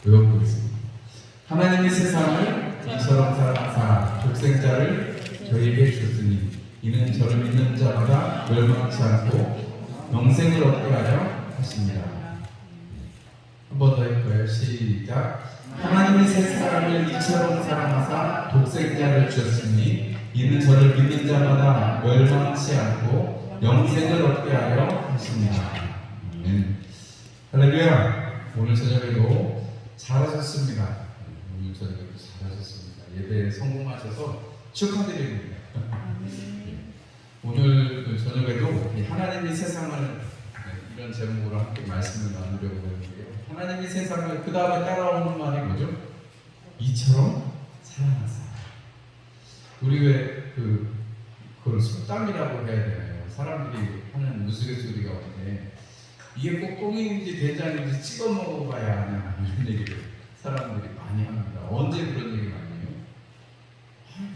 외워보겠습니다. 하나님이 세상을 이처럼 사랑하사 독생자를 저희에게 주셨으니 이는 저를 믿는 자마다 멸망치 않고 영생을 얻게 하려 하십니다. 한 번 더 해볼까요? 시작. 하나님이 세상을 이처럼 사랑하사 독생자를 주셨으니 이는 저를 믿는 자마다 멸망치 않고 영생을 얻게 하려 하십니다. 할렐루야. 오늘 저녁에도 잘하셨습니다. 오늘 저녁에도 잘하셨습니다. 예배에 성공하셔서 축하드립니다. 오늘 저녁에도 하나님이 세상을 이런 제목으로 함께 말씀을 나누려고 하는데요. 하나님이 세상을 그 다음에 따라오는 말이 뭐죠? 이처럼 사랑하사. 우리 왜 그걸 속담이라고 해야 되나요? 사람들이 하는 우스갯소리가 오는데 이게 꼭 똥인지 된장인지 찍어 먹어봐야 하냐 이런 얘기를 사람들이 많이 합니다. 언제 그런 얘기 많이 해요?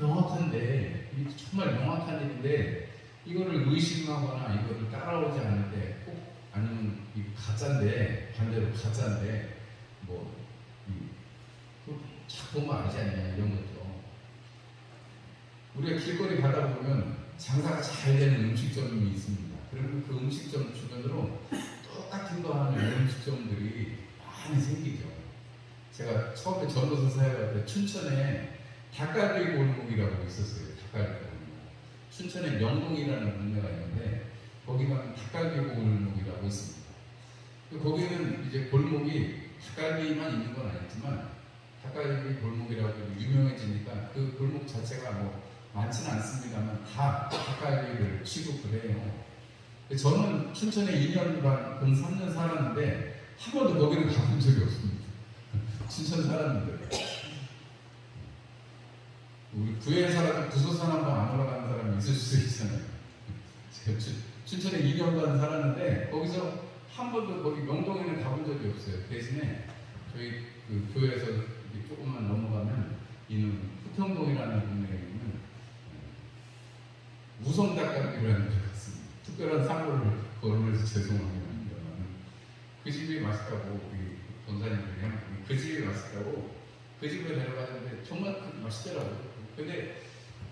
명확한데 이게 정말 명확한 일인데 이거를 의심하거나 이거를 따라오지 않는데 꼭 아니면 이 가짜인데 반대로 가짜인데 자꾸 보면 알지 않냐 이런 것도 우리가 길거리 가다 보면 장사가 잘 되는 음식점이 있습니다. 그러면 그 음식점 주변으로 똑같은 거 하는 음식점들이 많이 생기죠. 제가 처음에 전도서 사역할 때 춘천에 닭갈비 골목이라고 있었어요. 닭갈비 골목. 춘천에 명동이라는 동네가 있는데 거기 가면 닭갈비 골목이라고 있습니다. 거기는 이제 골목이 닭갈비만 있는 건 아니지만 닭갈비 골목이라고 유명해지니까 그 골목 자체가 많지는 않습니다만 다 닭갈비를 취급을 해요. 저는 춘천에 2년간 근 3년 살았는데 한 번도 거기를 가본 적이 없습니다. 춘천 살았는데 우리 구에 살아도 부소산 한번 안 올라가는 사람이 있을 수 있잖아요. 제가 춘천에 2년간 살았는데 거기서 한 번도 거기 명동에는 가본 적이 없어요. 대신에 저희 그 교회에서 조금만 넘어가면 있는 후평동이라는 동네에 있는 우성닭갈비라는 데 갔습니다. 특별한 상호를 거론해서 죄송합니다. 그 집이 맛있다고 우리 전사님들이랑 그 집이 맛있다고 그 집에 내려가는데 정말 맛있더라고요. 근데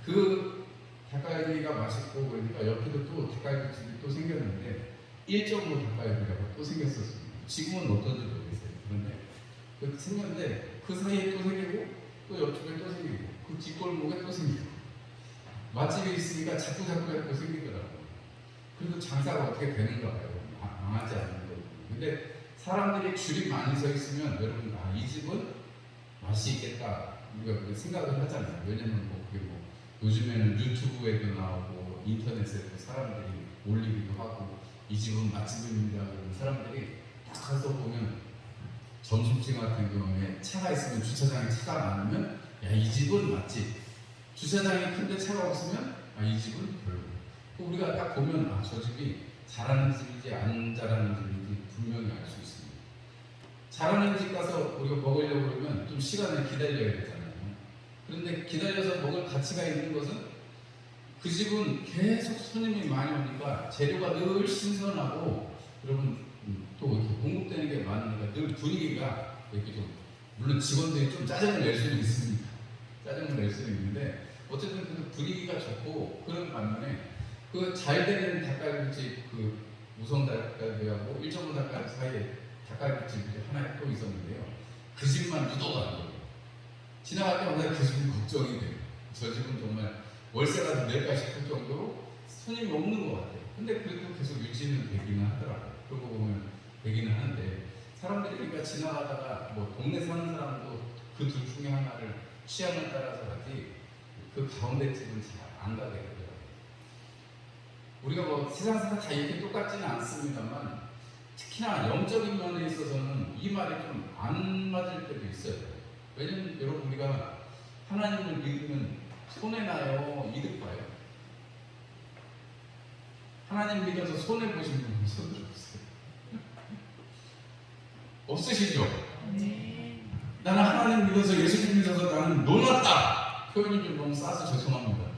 그 닭갈비가 맛있고 그러니까 옆에도 또 닭갈비 집이 또 생겼는데 1.5 닭갈비라고 또 생겼었습니다. 지금은 어떤지 모르겠어요. 그런데 그렇게 생겼는데 그 사이에 또 생기고 또 옆집에 또 생기고 그 뒷골목에 또 생기고 맛집이 있으니까 자꾸 생기더라고요. 그리고 장사가 어떻게 되는가 봐요. 망하지 않는 거예요. 근데 사람들이 줄이 많이 서 있으면 여러분 이 집은 맛이 있겠다 우리가 생각을 하잖아요. 왜냐면 그게 요즘에는 유튜브에도 나오고 인터넷에도 사람들이 올리기도 하고 이 집은 맛집입니다. 그러면 사람들이 딱 가서 보면 점심시간 같은 경우에 차가 있으면 주차장에 차가 많으면 이 집은 맛집. 주차장이 큰데 차가 없으면 이 집은 별로. 우리가 딱 보면 저 집이 잘하는 집인지 안 잘하는 집인지 분명히 알 수 있습니다. 잘하는 집 가서 우리가 먹으려고 그러면 좀 시간을 기다려야 되잖아요. 그런데 기다려서 먹을 가치가 있는 것은 그 집은 계속 손님이 많이 오니까 재료가 늘 신선하고 여러분 또 이렇게 공급되는 게 많으니까 늘 분위기가 이렇게 좀 물론 직원들이 좀 짜증을 낼 수는 있습니다. 짜증을 낼 수는 있는데 어쨌든 그 분위기가 좋고 그런 반면에 그 잘 되는 닭갈비집 그 우성 닭갈비하고 1.5 닭갈비 사이에 닭갈비집이 하나 또 있었는데요. 그 집만 유독 안 돼요. 지나갈 때마다 그 집은 걱정이 돼요. 저 집은 정말 월세라도 낼까 싶을 정도로 손님이 없는 것 같아요. 근데 그래도 계속 유지는 되기는 하더라고요. 그러고 보면 되기는 하는데 사람들이 그러니까 지나가다가 동네 사는 사람도 그 둘 중에 하나를 취향을 따라서 가지 그 가운데 집은 잘 안 가게 되더라고요. 우리가 세상 사람 다 이렇게 똑같지는 않습니다만 특히나 영적인 면에 있어서는 이 말이 좀 안 맞을 때도 있어요. 왜냐면 여러분 우리가 하나님을 믿으면 손해나요? 이득 봐요? 하나님 믿어서 손해보신 분 손 들어보세요. 없으시죠? 네. 나는 하나님 믿어서 예수님 믿어서 나는 놀랐다. 표현이 좀 너무 싸서 죄송합니다.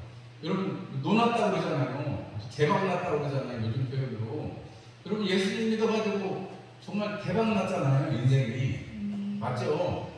여러분 놀랐다 그러잖아요. 대박 났다 그러잖아요. 요즘 표현으로. 여러분 예수님 믿어가지고 정말 대박 났잖아요. 인생이. 맞죠? 맞죠?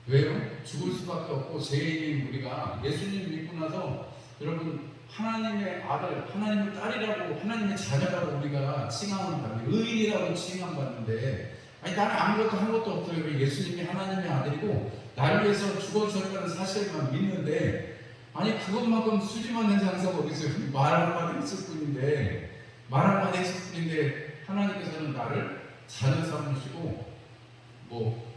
왜요? 죽을 수밖에 없고 죄인인 우리가 예수님 믿고 나서 여러분 하나님의 아들, 하나님의 딸이라고 하나님의 자녀라고 우리가 칭함을 받는데 의인이라고 칭함받는데 아니 나는 아무것도 한 것도 없어요. 예수님이 하나님의 아들이고 나를 위해서 죽어주셨다는 사실만 믿는데 아니 그것만큼 수지만한 장사가 어디 있어요? 말 한마디 했을 뿐인데 말 한마디 했을 뿐인데 하나님께서는 나를 자녀 삼으시고 뭐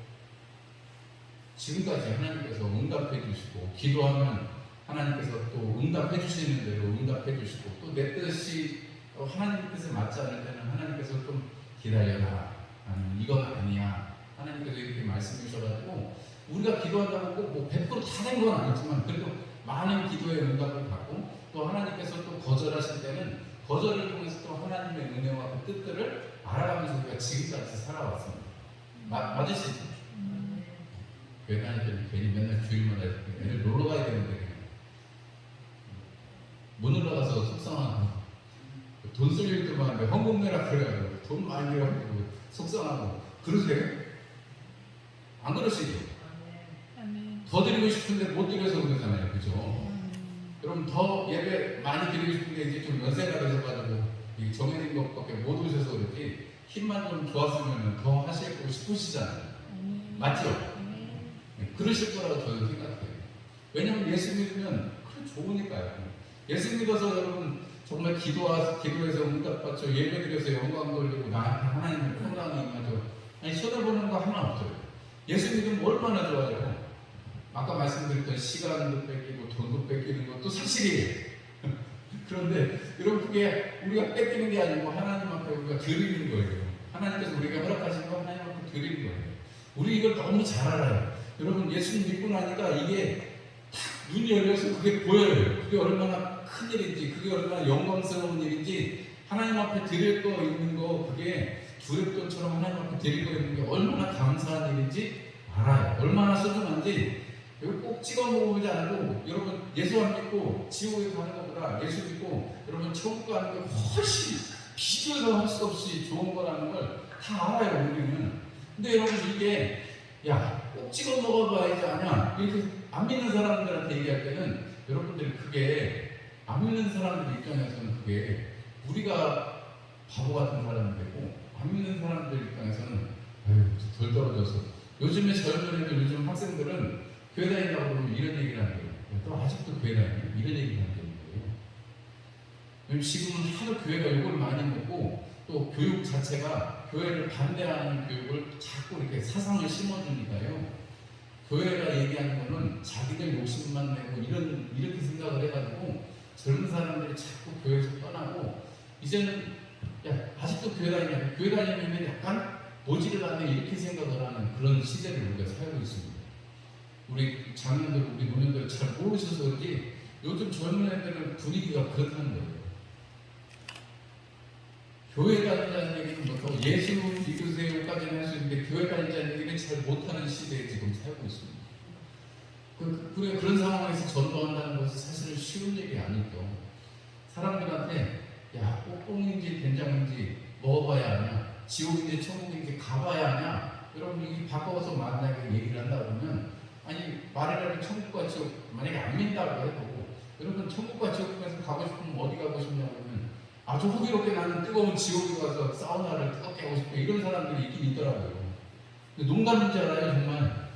지금까지 하나님께서 응답해 주시고 기도하면 하나님께서 또 응답해 주시는 대로 응답해 주시고 또 내 뜻이 하나님 뜻에 맞지 않을 때는 하나님께서 좀 기다려라 아니 이건 아니야 하나님께서 이렇게 말씀해 주셔가지고 우리가 기도한다고 꼭 100%다 된 건 아니지만 그래도 많은 기도의 응답을 받고 또 하나님께서 또 거절하실 때는 거절을 통해서 또 하나님의 은혜와 그 뜻들을 알아가면서 우리가 지금까지 살아왔습니다. 맞으시죠? 교회 다닐 때는 괜히 맨날 주일마다 애들 놀러 가야 되는데 못 놀러 가서 속상하고 돈 쓸 일도 많은데 헌금 내라 그래가지고 돈 많이 내라고 속상하고 그러세요? 안 그러시죠? 더 드리고 싶은데 못 드려서 그러잖아요. 그죠? 그럼 더 예배 많이 드리고 싶은데 이제 좀 연세가 되셔가지고 정해진 것밖에 못 오셔서 그렇지 힘만 좀 좋았으면 더 하시고 싶으시잖아요. 맞죠? 그러실 거라고 저는 생각해요. 왜냐하면 예수 믿으면 그래 좋으니까요. 예수 믿어서 여러분 정말 기도해서 응답받죠. 예배 드려서 영광 돌리고 나한테 하나님의 평강이 임하죠. 아니 손해보는 거 하나 없어요. 예수 믿으면 얼마나 좋아요. 아까 말씀드렸던 시간도 뺏기고 돈도 뺏기는 것도 사실이에요. 그런데 여러분 그게 우리가 뺏기는 게 아니고 하나님 앞에 우리가 드리는 거예요. 하나님께서 우리가 허락하신 거 하나님 앞에 드리는 거예요. 우리 이걸 너무 잘 알아요. 여러분 예수님 믿고 나니까 이게 탁 눈이 열려서 그게 보여요. 그게 얼마나 큰 일인지 그게 얼마나 영광스러운 일인지 하나님 앞에 드릴 거 있는 거 그게 주례돈처럼 하나님 앞에 드릴 거 있는 게 얼마나 감사한 일인지 알아요. 얼마나 소중한지 이거 꼭 찍어 먹어보지 않아도 여러분 예수 안 믿고 지옥에 가는 것보다 예수 믿고 여러분 천국 가는 게 훨씬 비교도 할 수 없이 좋은 거라는 걸 다 알아요 우리는. 근데 여러분 이게 야 꼭 찍어 먹어봐야지 아냐 이렇게 안 믿는 사람들한테 얘기할 때는 여러분들이 그게 안 믿는 사람들 입장에서는 그게 우리가 바보 같은 사람이 되고 안 믿는 사람들 입장에서는 아유 덜 떨어져서 요즘에 젊은 애들 요즘 학생들은 교회 다닌다고 그러면 이런 얘기를 하는 거예요. 또 아직도 교회 다니는 이런 얘기를 하는 거예요. 왜냐면 지금은 하도 교회가 욕을 많이 먹고 또 교육 자체가 교회를 반대하는 교육을 자꾸 이렇게 사상을 심어주니까요. 교회가 얘기하는 거는 자기들 욕심만 내고 이렇게 생각을 해가지고 젊은 사람들이 자꾸 교회에서 떠나고 이제는 야 아직도 교회 다니냐 교회 다니면 약간 보지를 않네 이렇게 생각을 하는 그런 시대를 우리가 살고 있습니다. 우리 장년들, 우리 노년들 잘 모르셔서 그런지 요즘 젊은 애들은 분위기가 그렇다는 거예요. 교회 다니자는 얘기는 뭐 예수 믿으세요까지는 할 수 있는데 교회 다니자는 얘기는 잘 못하는 시대에 지금 살고 있습니다. 그런 상황에서 전도한다는 것은 사실은 쉬운 얘기 아니죠. 사람들한테 야 꽁꽁인지 된장인지 먹어봐야 하냐 지옥인지 천국인지 가봐야 하냐 여러분 이게 바꿔서 만약에 얘기를 한다 그러면 아니 말이라도 천국과 지옥 만약에 안 믿는다고 해도 여러분 천국과 지옥 중에서 가고 싶으면 어디 가고 싶냐고 하면 아주 호기롭게 나는 뜨거운 지옥에 가서 사우나를 뜨겁게 하고 싶다 이런 사람들이 있긴 있더라고요. 농담인지 알아요 정말.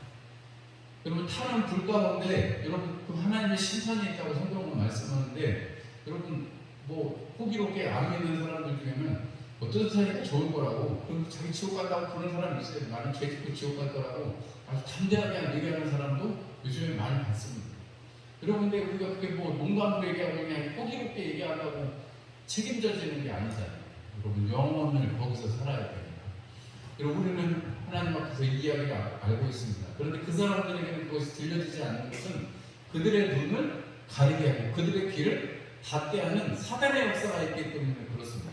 여러분 타는 불 가운데 여러분 그 하나님의 신선이 있다고 성경은 말씀하는데 여러분 뭐 호기롭게 안 믿는 사람들 중에는 어떤 사람이 좋을 거라고 그럼 자기 지옥 간다고 그런 사람이 있어요. 나는 죄 짓고 지옥 갈 거라고 아주 담대하게 얘기하는 사람도 요즘에 많이 봤습니다. 여러분 근데 우리가 그게 뭐 농담으로 얘기하고 그냥 호기롭게 얘기하려고 책임져지는 게 아니잖아요. 여러분 영혼을 거기서 살아야 됩니다. 여러분 우리는 하나님 앞에서 이 이야기를 알고 있습니다. 그런데 그 사람들에게는 그것이 들려지지 않는 것은 그들의 눈을 가리게 하고 그들의 귀를 닫게 하는 사단의 역사가 있기 때문에 그렇습니다.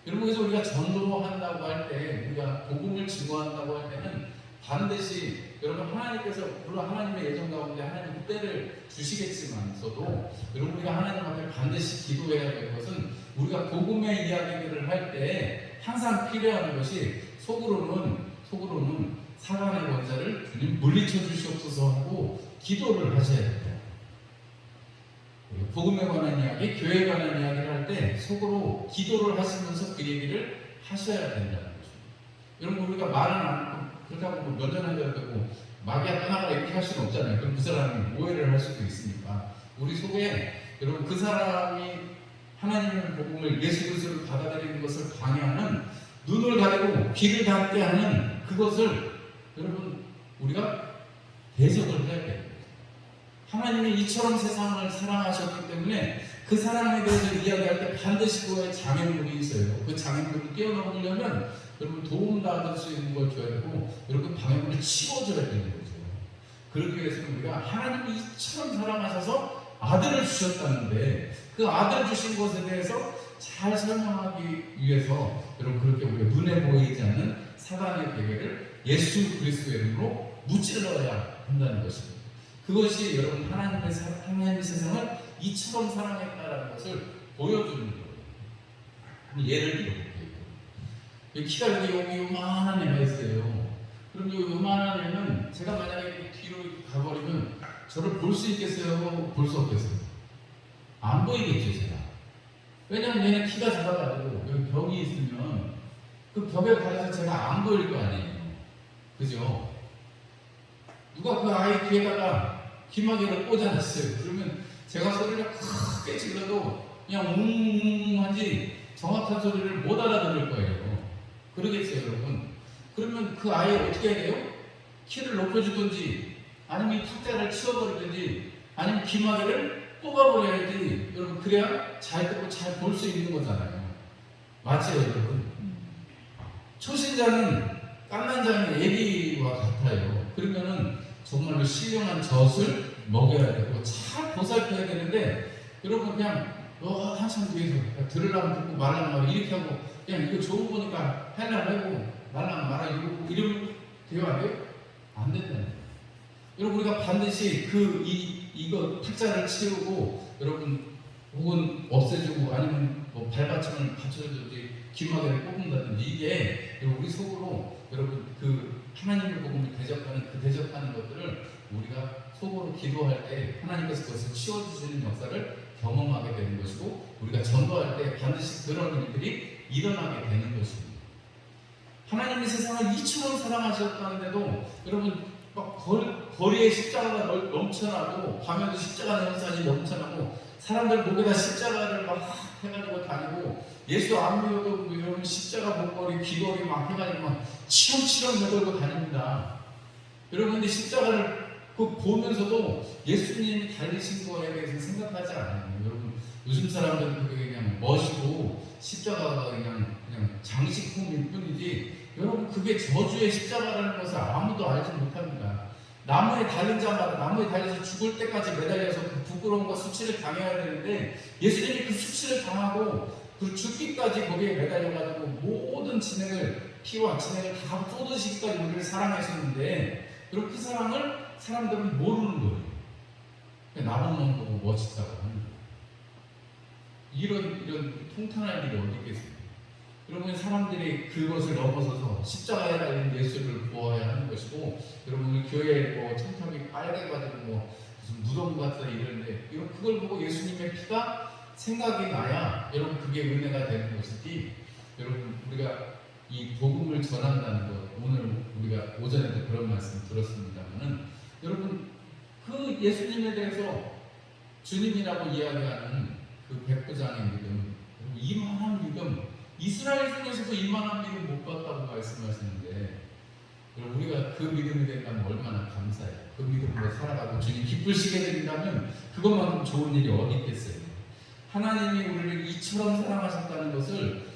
여러분 그래서 우리가 전도한다고 할 때 우리가 복음을 증거한다고 할 때는 반드시 여러분 하나님께서 물론 하나님의 예정 가운데 하나님 때를 주시겠지만서도 여러분 우리가 하나님 앞에 반드시 기도해야 될 것은 우리가 복음의 이야기들을 할 때 항상 필요한 것이 속으로는 사단의 권세를 주님 물리쳐 주시옵소서 하고 기도를 하셔야 돼요. 복음에 관한 이야기, 교회에 관한 이야기를 할 때 속으로 기도를 하시면서 그 얘기를 하셔야 된다는 거죠. 여러분, 우리가 말은 안 하고 그렇다고 뭐 면전해야 되고 마귀야 떠나가라 이렇게 할 수는 없잖아요. 그럼 그 사람이 오해를 할 수도 있으니까 우리 속에 여러분 그 사람이 하나님의 복음을 예수 그리스도를 받아들이는 것을 방해하는 눈을 가리고 귀를 닫게 하는 그것을 여러분 우리가 대적을 해야 돼요. 하나님이 이처럼 세상을 사랑하셨기 때문에 그 사랑에 대해서 이야기할 때 반드시 그거에 장애물이 있어요. 그 장애물을 뛰어넘으려면 여러분 도움 받을 수 있는 걸 줘야 되고 여러분 방해물을 치워줘야 되는 거죠. 그러기 위해서는 우리가 하나님이 이처럼 사랑하셔서 아들을 주셨다는데 그 아들 주신 것에 대해서 잘 설명하기 위해서 여러분 그렇게 우리가 눈에 보이지 않는 사단의 계획을 예수 그리스도의 이름으로 무찔러야 한다는 것입니다. 그것이 여러분 하나님의 세상을 이처럼 사랑했다라는 것을 보여주는 거예요. 예를 들어볼게요. 키가 여기 요만한 애가 있어요. 그럼 이 요만한 애는 제가 만약에 뒤로 가버리면 저를 볼 수 있겠어요? 볼 수 없겠어요? 안 보이겠죠, 제가. 왜냐면 얘는 키가 작아가지고 여기 벽이 있으면 그 벽에 가려서 제가 안 보일 거 아니에요. 그죠? 누가 그 아이 귀에다가 귀마개를 꽂아놨어요. 그러면 제가 소리를 크게 질러도 그냥 웅웅하지 정확한 소리를 못 알아들을 거예요. 그러겠어요, 여러분. 그러면 그 아이 어떻게 해야 돼요? 키를 높여주든지 아니면 이 탁자를 치워버리든지 아니면 귀마개를 뽑아버려야지 여러분 그래야 잘 듣고 잘 볼 수 있는 거잖아요. 맞죠, 여러분? 초신자는 깐난자는 애기와 같아요. 그러면은 정말로 신령한 젖을 먹여야 되고 잘 보살펴야 되는데 여러분 그냥 한참 뒤에서 들으려면 듣고 말라면 말아 이렇게 하고 그냥 이거 좋은 거니까 하려면 하고 말라면 말아 이러면 돼요? 안 돼요? 안 된다는 거예요. 여러분 우리가 반드시 이거 탁자를 치우고 여러분 혹은 없애주고 아니면 뭐 발받침을 받쳐주든지 귀마개를 뽑는다든지 이게 우리 속으로 여러분 그 하나님의 복음을 대적하는 그 대적하는 것들을 우리가 속으로 기도할 때 하나님께서 그것을 치워주시는 역사를 경험하게 되는 것이고 우리가 전도할 때 반드시 그런 일들이 일어나게 되는 것입니다. 하나님의 세상을 이처럼 사랑하셨다는데도 여러분 막 거리에 십자가가 넘쳐나고 밤에도 십자가 연산이 넘쳐나고 사람들 목에다 십자가를 막 해가지고 다니고 예수 안 믿어도 여러분 십자가 목걸이 귀걸이 막 해가지고 막 치렁치렁 매달고 다닙니다. 여러분 근데 십자가를 보면서도 예수님이 달리신 거에 대해서 생각하지 않아요. 여러분 요즘 사람들은 그게 그냥 멋이고 십자가가 그냥 장식품일 뿐이지 여러분 그게 저주의 십자가라는 것을 아무도 알지 못합니다. 나무에 달린 자마다 나무에 달려서 죽을 때까지 매달려서 그 부끄러움과 수치를 당해야 되는데 예수님이 그 수치를 당하고 그 죽기까지 거기에 매달려가지고 모든 진행을 피와 진행을 다 쏟으시기까지 우리를 사랑하셨는데 그리고 그 사랑을 사람들은 모르는 거예요. 나무만 보고 멋있다고 하는 거예요. 이런 통탄할 일이 어디 있겠어요? 여러분 사람들이 그것을 넘어서서 십자가에 달린 예수를 보아야 하는 것이고 여러분 교회에 뭐 첨탑이 빨개가지고 뭐 무슨 무덤 같다 이러는데 그걸 보고 예수님의 피가 생각이 나야 여러분 그게 은혜가 되는 것이지 여러분 우리가 이 복음을 전한다는 것 오늘 우리가 오전에도 그런 말씀 들었습니다만은 여러분 그 예수님에 대해서 주님이라고 이야기하는 그 백부장의 믿음 이만한 믿음 이스라엘 중에서도 이만한 믿음 못 봤다고 말씀하시는데 여러분 우리가 그 믿음이 된다면 얼마나 감사해요. 그 믿음으로 살아가고 주님 기쁘시게 된다면 그것만큼 좋은 일이 어디 있겠어요. 하나님이 우리를 이처럼 사랑하셨다는 것을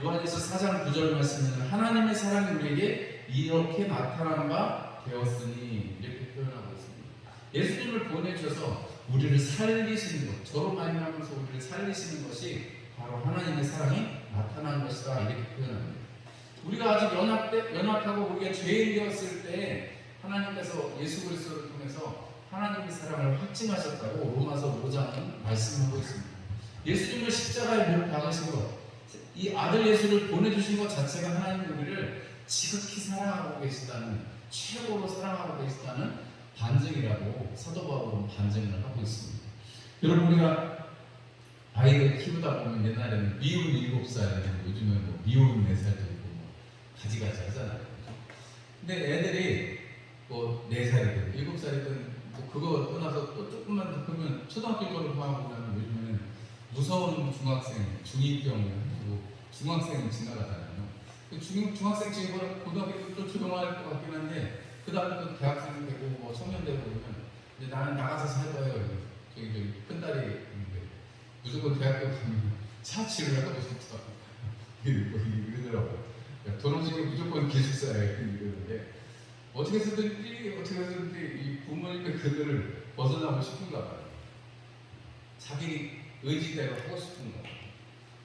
요한일서 4장 9절 말씀에는 하나님의 사랑이 우리에게 이렇게 나타난 바 되었으니 이렇게 표현하고 있습니다. 예수님을 보내주셔서 우리를 살리시는 것 저로 말미암아서 우리를 살리시는 것이 바로 하나님의 사랑이 나타난 것이다 이렇게 표현합니다. 우리가 아직 연약하고 우리가 죄인 되었을 때 하나님께서 예수 그리스도를 통해서 하나님의 사랑을 확증하셨다고 로마서 5장은 말씀하고 있습니다. 예수님을 십자가에 못 박으신 것, 이 아들 예수를 보내주신 것 자체가 하나님 우리를 지극히 사랑하고 계시다는, 최고로 사랑하고 계시다는 반증이라고 사도 바울은 반증을 하고 있습니다. 여러분, 우리가 아이들 키우다 보면 옛날에는 미운 7살, 요즘은 뭐 미운 4살도 있고 뭐 가지가지 하잖아요. 근데 애들이 뭐 4살이든 7살이든 뭐 그거 떠나서 또 조금만 더 크면 초등학교 졸업하고 나면 요즘에는 무서운 중학생, 중2병, 그리고 중학생 지나가잖아요. 그 중학생 지금 고등학교 또 조용할 것 같긴 한데 그 다음에 또 대학생 되고 뭐 청년 되고 그러면 이제 나는 나가서 살 거예요. 저기 큰딸이 있는데 무조건 대학교 가면 차치를 하고 싶다 이러더라고요. 돈 없으니 무조건 기숙사에 이러는데 어떻게 해서든지 이 부모님의 그들을 벗어나고 싶은가 봐요. 자기 의지대로 하고 싶은가 봐요.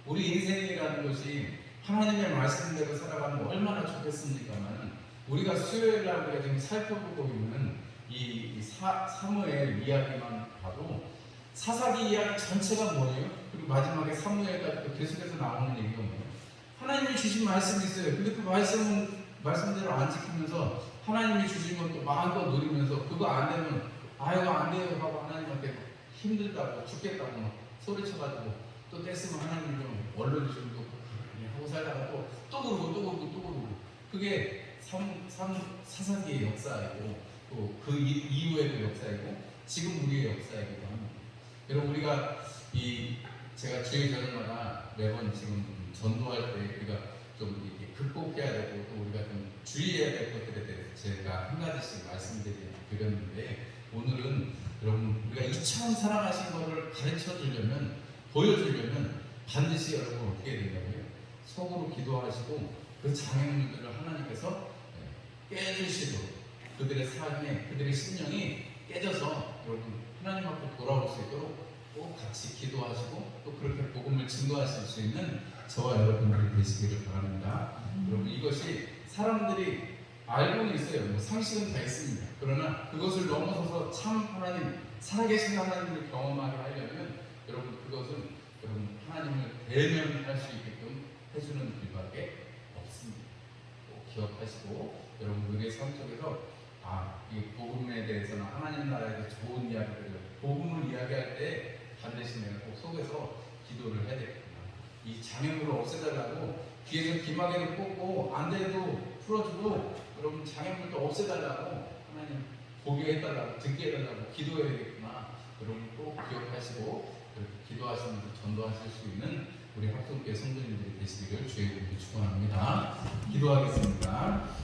우리 인생이라는 것이 하나님의 말씀대로 살아가면 얼마나 좋겠습니까만, 우리가 수요일날 우리가 지금 살펴보고 있는 이 사무엘 이야기만 봐도 사사기 이야기 전체가 뭐예요? 그리고 마지막에 사무엘까지 또 계속해서 나오는 얘기가 뭐예요? 하나님이 주신 말씀이 있어요. 근데 그 말씀대로 안 지키면서 하나님이 주신 것도 마음껏 누리면서 그거 안 되면 아이고 안 돼요 하고 하나님한테 힘들다고 죽겠다고 막 소리쳐가지고 또 뗐으면 하나님 좀 얼른 좀 하고 살다가 또 그러고 그게 사사기의 역사이고 또 그 이후에도 역사이고 지금 우리의 역사이기도 합니다. 여러분, 우리가 제가 주일 저녁마다 매번 지금 전도할 때 우리가 좀 이렇게 극복해야 되고 또 우리가 좀 주의해야 될 것들에 대해서 제가 한 가지씩 말씀드렸는데, 오늘은 여러분 우리가 이처럼 살아가신 것을 가르쳐 주려면, 보여주려면 반드시 여러분 어떻게 해야 된다고요? 속으로 기도하시고 그 장애물들을 하나님께서 깨주시도록, 그들의 삶에 그들의 심령이 깨져서 여러분 하나님 앞으로 돌아올 수 있도록 꼭 같이 기도하시고 또 그렇게 복음을 증거하실 수 있는 저와 여러분들이 되시기를 바랍니다. 여러분, 이것이 사람들이 알고는 있어요. 뭐 상식은 다 있습니다. 그러나 그것을 넘어서서 참 하나님, 살아계신 하나님을 경험하게 하려면 여러분 그것은 여러분 하나님을 대면할 수 있게끔 해주는 길밖에 없습니다. 꼭 기억하시고 여러분 우리의 삶 속에서 이 복음에 대해서는 하나님 나라에 대해서 좋은 이야기들을, 복음을 이야기할 때 반드시 내가 꼭 속에서 기도를 해야 되겠구나. 이 장애물을 없애달라고 귀에서 귀마개를 꽂고 안 돼도 풀어주고 여러분 장애물도 없애달라고 하나님 보게 해달라고, 듣게 해달라고 기도해야 되겠구나. 여러분 꼭 기억하시고 그렇게 기도하시면서 전도하실 수 있는 우리 합동교회 성도님들이 되시기를 주의 이름으로 축원합니다. 기도하겠습니다.